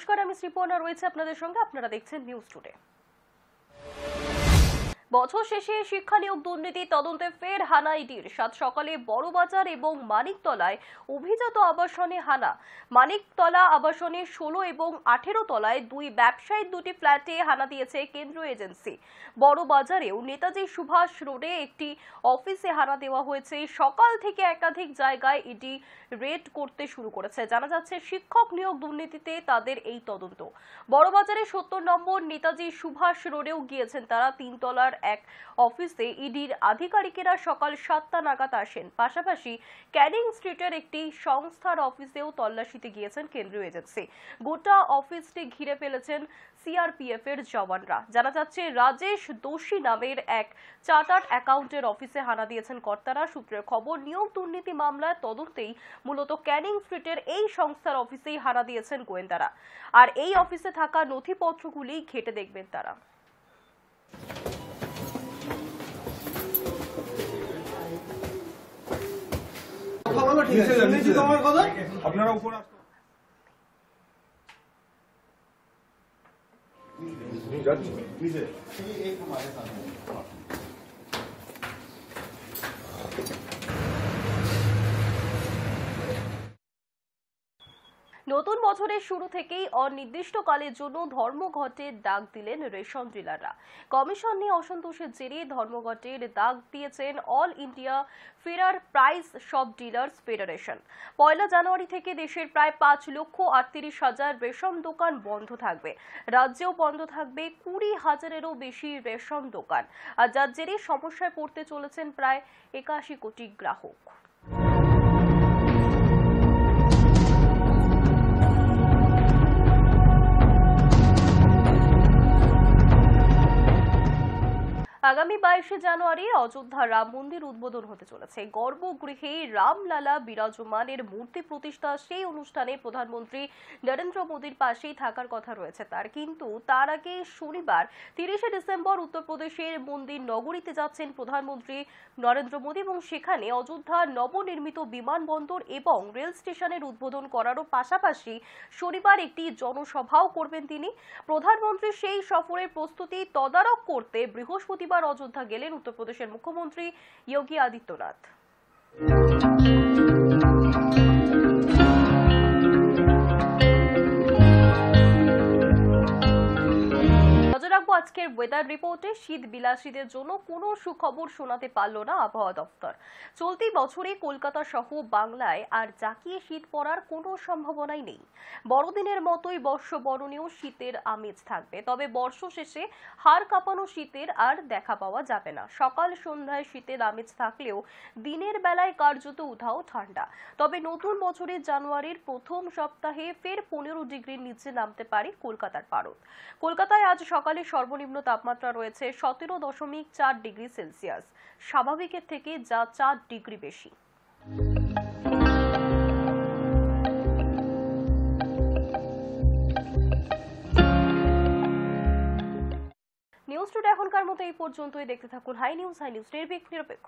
নমস্কার, আমি শ্রীপর্ণা রয়েছে আপনাদের সঙ্গে। আপনারা দেখছেন নিউজ টুডে। বছর শেষে শিক্ষা নিয়োগ দুর্নীতি তদন্তে ফের হানা ইডির। সাত সকালে বড়বাজার এবং মানিকতলায় অভিজাত আবাসনে হানা। মানিকতলা আবাসনে 16 এবং 18 তলায় দুই ব্যবসায়ীর দুটি ফ্ল্যাটে হানা দিয়েছে কেন্দ্রীয় এজেন্সি। বড়বাজারেও নেতাজি সুভাষ রোডে একটি অফিসে হানা দেওয়া হয়েছে। সকাল থেকে একাধিক জায়গায় ইডি রেড করতে শুরু করেছে। জানা যাচ্ছে শিক্ষক নিয়োগ দুর্নীতিতে তাদের এই তদন্ত। বড়বাজারে 70 নম্বর নেতাজি সুভাষ রোডেও গিয়েছেন তারা। 3 তলার এক অফিসে ইডির আধিকারিকেরা সকাল 7টা নাগাদ আসেন। পাশাপাশি ক্যানিং স্ট্রিটের একটি সংস্থার অফিসেও তল্লাশিতে গিয়েছেন কেন্দ্রীয় এজেন্সি। গোটা অফিসটি ঘিরে ফেলেছেন সিআরপিএফ এর জওয়ানরা। জানা যাচ্ছে রাজেশ দোষী নামের এক চার্টার্ড অ্যাকাউন্টের অফিসে হানা দিয়েছেন কর্তারা। সূত্রের খবর, নিয়োগ দুর্নীতি মামলায় তদন্তেই মূলত ক্যানিং স্ট্রিটের এই সংস্থার অফিসেই হানা দিয়েছেন গোয়েন্দারা। আর এই অফিসে থাকা নথিপত্রগুলি ঘেঁটে দেখবেন তারা। আপনারা উপর নতুন বছরের শুরু থেকেই অনির্দিষ্টকালের জন্য ধর্মঘটের ডাক দিলেন রেশন ডিলাররা। কমিশন নিয়ে অসন্তোষের জেরে ধর্মঘটের ডাক দিয়েছেন all India fair price shop dealers federation. 1 জানুয়ারি থেকে দেশের প্রায় 5,38,000 রেশন দোকান বন্ধ থাকবে। রাজ্যেও বন্ধ থাকবে 20,000-এরও বেশি রেশন দোকান। আর যার জেরে সমস্যায় পড়তে চলেছেন প্রায় 81 কোটি গ্রাহক। আগামী 22 জানুয়ারি অযোধ্যা রাম মন্দির উদ্বোধন হতে চলেছে। গর্ভগৃহে রামলালা বিরাজমানের মূর্তি প্রতিষ্ঠা, সেই অনুষ্ঠানে প্রধানমন্ত্রী নরেন্দ্র মোদীর পাশেই থাকার কথা রয়েছে তার। কিন্তু তার আগে শনিবার 30 ডিসেম্বর উত্তরপ্রদেশের মন্দির নগরীতে যাচ্ছেন প্রধানমন্ত্রী নরেন্দ্র মোদী এবং সেখানে অযোধ্যা নবনির্মিত বিমানবন্দর এবং রেল স্টেশনের উদ্বোধন করারও পাশাপাশি শনিবার একটি জনসভাও করবেন তিনি। প্রধানমন্ত্রী সেই সফরের প্রস্তুতি তদারক করতে বৃহস্পতিবার অযোধ্যা গেলেন উত্তরপ্রদেশের মুখ্যমন্ত্রী যোগী আদিত্যনাথ। আজকের ওয়েদার রিপোর্টে শীত বিলাসীদের জন্য কোনো সুখবর শোনাতে পারল না আবহাওয়া দপ্তর। চলতি বছরে কলকাতা সহ বাংলায় আর জাঁকিয়ে শীত পড়ার কোনো সম্ভাবনাই নেই। বড়দিনের মতোই বর্ষবরণেও শীতের আমেজ থাকবে, তবে বর্ষ শেষে হাড় কাঁপানো শীতের আর দেখা পাওয়া যাবে না। সকাল সন্ধ্যায় শীতের আমেজ থাকলেও দিনের বেলায় কার্যত উধাও ঠান্ডা। তবে নতুন বছরের জানুয়ারির প্রথম সপ্তাহে ফের 15 ডিগ্রির নিচে নামতে পারে কলকাতার পারদ। কলকাতায় আজ সকালে সর্বনিম্ন তাপমাত্রা রয়েছে 17.4 ডিগ্রি সেলসিয়াস, স্বাভাবিকের থেকে যা 4 ডিগ্রি বেশি। নিউজ টুডে এখনকার মতো এই পর্যন্তই। দেখতে থাকুন হাই নিউজ নিরপেক্ষ।